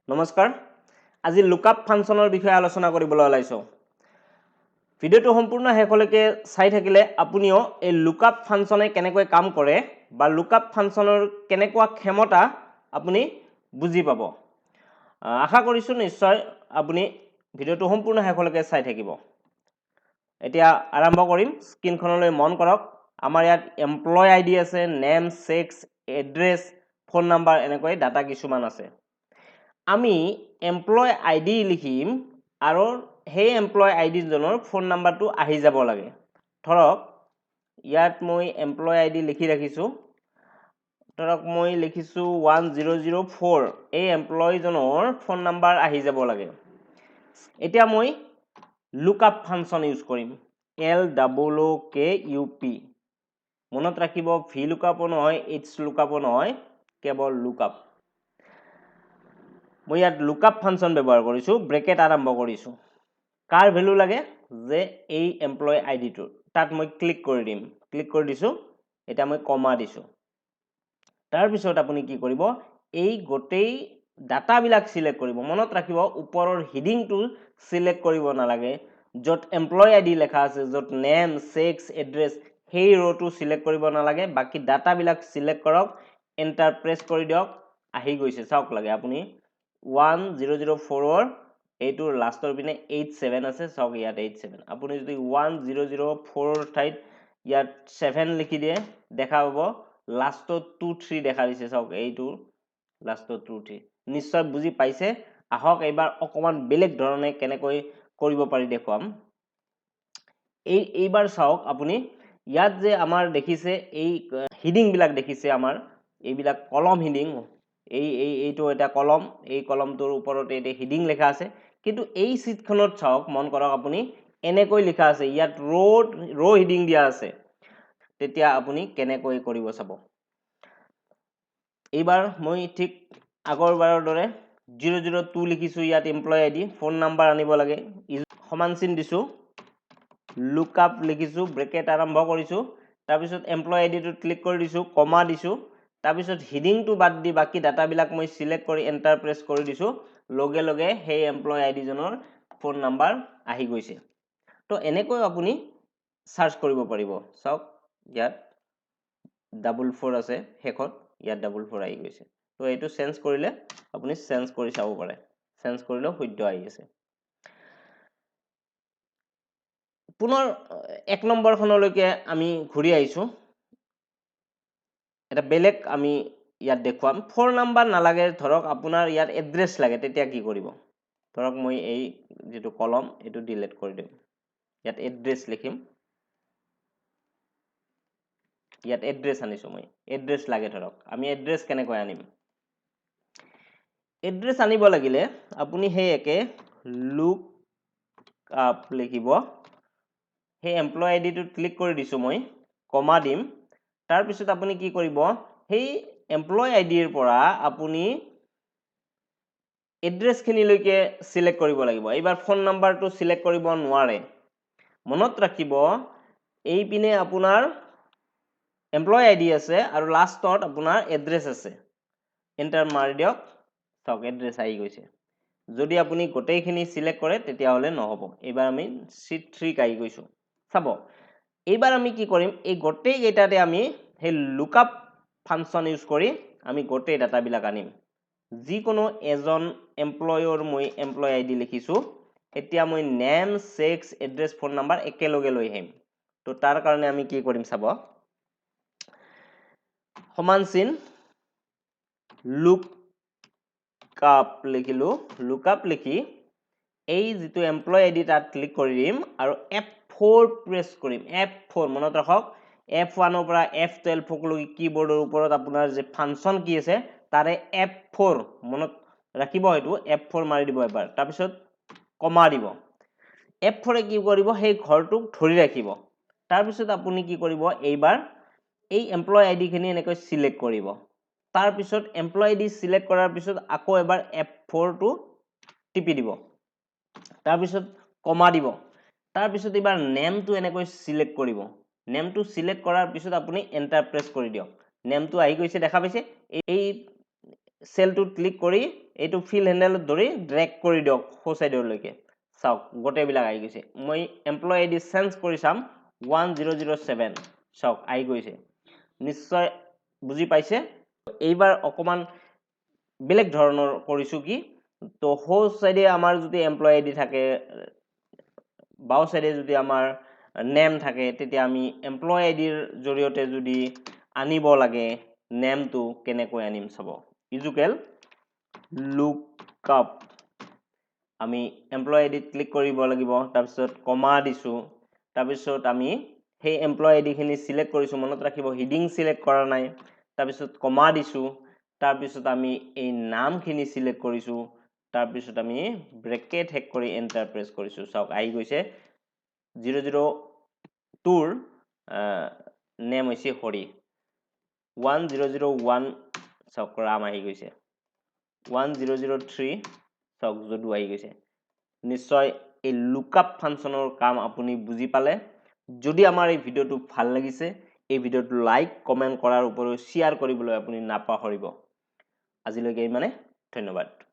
নমস্কাৰ আজি লুকআপ ফাংচনৰ বিষয়ে আলোচনা কৰিবলৈ ওলাইছো ভিডিওটো সম্পূৰ্ণ শেষলৈকে চাই থাকিলে আপুনিও এই লুকআপ ফাংচনে কেনেকৈ কাম কৰে বা লুকআপ ফাংচনৰ কেনেকুৱা ক্ষমতা আপুনি বুজি পাব আশা কৰিছো নিশ্চয় আপুনি ভিডিওটো সম্পূৰ্ণ শেষলৈকে চাই থাকিব এতিয়া আৰম্ভ কৰিম স্ক্ৰীনখনলৈ মন কৰক আমাৰ ইয়াত এমপ্লয় আইডি আছে name sex address phone number এনেকৈ ডাটা কিছুমান আছে আমি এমপ্লয় আইডি লিখিম আৰু সেই এমপ্লয় আইডি জনৰ ফোন নাম্বাৰটো আহি যাব লাগে ধৰক ইয়াত মই এমপ্লয় আইডি লিখি ৰাখিছো ধৰক মই লিখিছো 1004 এই এমপ্লয় জনৰ ফোন নাম্বাৰ আহি যাব লাগে এতিয়া মই লুকআপ ফাংচন ইউজ কৰিম LOOKUP মনত ৰাখিব Vlookup নহয় Hlookup নহয় কেৱল লুকআপ মই ইয়াত লুকআপ ফাংচন ব্যৱহাৰ কৰিছো ব্ৰেকেট আৰম্ভ কৰিছো কাৰ ভ্যালু লাগে যে এই এমপ্লয় আইডিটো তাত মই ক্লিক কৰি দিম ক্লিক কৰি দিছো এটা মই কমা দিছো তাৰ পিছত আপুনি কি কৰিব এই গোটেই ডাটা বিলাক সিলেক্ট কৰিব মনত ৰাখিব ওপৰৰ হেডিংটো সিলেক্ট কৰিব নালাগে যত এমপ্লয় আইডি লেখা আছে যত নেম সেক্স এড্ৰেছ সেই ৰটো সিলেক্ট কৰিব নালাগে বাকি ডাটা বিলাক সিলেক্ট কৰক এন্টাৰ প্ৰেছ কৰি দিয়ক আহি গৈছে চাওক লাগে আপুনি 1004 এইটোৰ লাষ্টৰ পিনে 87 আছে চাওক ইয়াত 87 আপুনি যদি 1004 ঠাইত ইয়াত 7 লিখি দিয়ে দেখা পাব লাষ্টত 23 দেখা দিছে চাওক এইটো লাষ্টত 23 নিশ্চয় বুজি পাইছে আহক এবাৰ অকমান বেলেগ ধৰণে কেনেকৈ কৰিব পাৰি দেখুৱাম এইবাৰ চাওক আপুনি ইয়াত যে আমাৰ দেখিছে এই হেডিং বিলাক দেখিছে আমাৰ এইবিলাক কলম হেডিং এইটো এটা কলম এই কলমটোৰ ওপৰত এটা হেডিং লেখা আছে কিন্তু এই শীটখনত চাওক মন কৰক আপুনি এনেকৈ লিখা আছে ইয়াত ৰো হেডিং দিয়া আছে তেতিয়া আপুনি কেনেকৈ কৰিব চাব এইবাৰ মই ঠিক আগৰবাৰৰ দৰে 002 লিখিছো ইয়াত এমপ্লয় আইডি ফোন নাম্বাৰ আনিব লাগে সমান চিন দিছো লুকআপ লিখিছো ব্ৰেকেট আৰম্ভ কৰিছো তাৰ পিছত এমপ্লয় আইডিটো ক্লিক কৰি দিছো কমা দিছো তাৰ পিছত হেডিংটো বাদ দি বাকি ডাটা বিলাক মই সিলেক্ট কৰি এন্টাৰ প্ৰেছ কৰি দিছো লগে লগে সেই এমপ্লয় আইডি জনৰ ফোন নাম্বাৰ আহি গৈছে তো এনেকৈ আপুনি সাৰ্চ কৰিব পাৰিব চাওক ইয়াত 44 আছে হেকত ইয়াত 44 আহি গৈছে তো এইটো চেঞ্জ কৰিলে আপুনি চেঞ্জ কৰি চাব পাৰে চেঞ্জ কৰিলে শুদ্ধ আহি আছে পুনৰ এক নম্বৰ খনলৈকে আমি ঘূৰি আহিছো এটা বেলেগ আমি ইয়াত দেখুৱাম ফোন নাম্বাৰ নালাগে ধৰক আপোনাৰ ইয়াত এড্ৰেছ লাগে তেতিয়া কি কৰিব ধৰক মই এই যেটো কলম এটো ডিলিট কৰি দিম ইয়াত এড্ৰেছ লিখিম ইয়াত এড্ৰেছ আনিছো মই এড্ৰেছ লাগে ধৰক আমি এড্ৰেছ কেনেকৈ আনিম এড্ৰেছ আনিব লাগিলে আপুনি সেই একে লুকআপ লিখিব সেই এমপ্লয় আইডিটো ক্লিক কৰি দিছো মই কমা দিম তাৰ পিছত আপুনি কি কৰিব সেই এমপ্লয় আইডিৰ পৰা আপুনি এড্ৰেছ খিনিলৈকে সিলেক্ট কৰিব লাগিব এইবাৰ ফোন নাম্বাৰটো সিলেক্ট কৰিব নোৱাৰে মনত ৰাখিব এই পিনে আপোনাৰ এমপ্লয় আইডি আছে আৰু লাষ্টত আপোনাৰ এড্ৰেছ আছে এন্টাৰ মাৰি দিয়ক চাওক এড্ৰেছ আহি গৈছে যদি আপুনি গোটেইখিনি সিলেক্ট কৰে তেতিয়া হলে নহব এইবাৰ আমি শীট 3 কাই গৈছো চাব এইবাৰ আমি কি কৰিম এই গোটেই কেইটাতে আমি সেই লুকআপ ফাংচন ইউজ কৰি আমি গোটেই ডাটা বিলাক আনিম যিকোনো এজন এমপ্লয়ৰ মই এমপ্লয় আইডি লিখিছো এতিয়া মই name sex address phone number একেলগে লৈ আহিম তো তাৰ কাৰণে আমি কি কৰিম চাব সমান চিন লুকআপ লিখিলো লুকআপ লিখি এই যেটো এমপ্লয় আইডি তাত ক্লিক কৰি দিম আৰু F4 প্ৰেছ কৰিম F4 মনত ৰাখক F1 ৰ পৰা F12 লৈ কিবোৰ্ডৰ ওপৰত আপোনাৰ যে ফাংচন কি আছে তাৰে F4 মনত ৰাখিব হয়তো F4 মাৰি দিব এবাৰ তাৰ পিছত কমা দিব F4 এ কি কৰিব সেই ঘৰটোক ধৰি ৰাখিব তাৰ পিছত আপুনি কি কৰিব এইবাৰ এই এমপ্লয় আইডি খিনি এনেকৈ সিলেক্ট কৰিব তাৰ পিছত এমপ্লয় আইডি সিলেক্ট কৰাৰ পিছত আকৌ এবাৰ F4 টো টিপি দিব তাৰ পিছত কমা দিব তাৰ পিছত এবাৰ নেমটো এনেকৈ সিলেক্ট কৰিব নেমটো সিলেক্ট কৰাৰ পিছত আপুনি এন্টাৰ প্ৰেছ কৰি দিয়ক নেমটো আহি গৈছে দেখা পাইছে এই সেলটোত ক্লিক কৰি এইটো ফিল হেন্ডেলত ধৰি ড্ৰেগ কৰি দিয়ক সো সাইডলৈকে চাওক গোটেইবিলাক আহি গৈছে মই এমপ্লয় আইডি চেঞ্জ কৰি চাম 1007 চাওক আহি গৈছে নিশ্চয় বুজি পাইছে এইবাৰ অকমান বেলেগ ধৰণৰ কৰিছো কি তো সো সাইডে আমাৰ যদি এমপ্লয় আইডি থাকে বাও সাইডে যদি আমাৰ নেম থাকে তেতিয়া আমি এমপ্লয় আইডিৰ জৰিয়তে যদি আনিব লাগে নেমটো কেনেকৈ আনিম চাব ইজুকেল lookup আমি এমপ্লয় আইডিত ক্লিক কৰিব লাগিব তাৰপিছত কমা দিছো তাৰপিছত আমি সেই এমপ্লয় আইডি খিনি সিলেক্ট কৰিছো মনত ৰাখিব হেডিং সিলেক্ট কৰা নাই তাৰপিছত কমা দিছো তাৰপিছত আমি এই নামখিনি সিলেক্ট কৰিছো তাৰপিছত আমি ব্ৰেকেট হেক কৰি এন্টাৰ প্ৰেছ কৰিছো চাওক আহি গৈছে 002 ৰ নেম হৈছে হৰি 1001 চাওক ৰাম আহি গৈছে 1003 চাওক যদু আহি গৈছে নিশ্চয় এই লুকআপ ফাংচনৰ কাম আপুনি বুজি পালে যদি আমাৰ এই ভিডিওটো ভাল লাগিছে এই ভিডিওটো লাইক কমেন্ট কৰাৰ উপৰিও শেয়াৰ কৰিবলৈ আপুনি নাপাহৰিব আজিলৈকে ইমানে ধন্যবাদ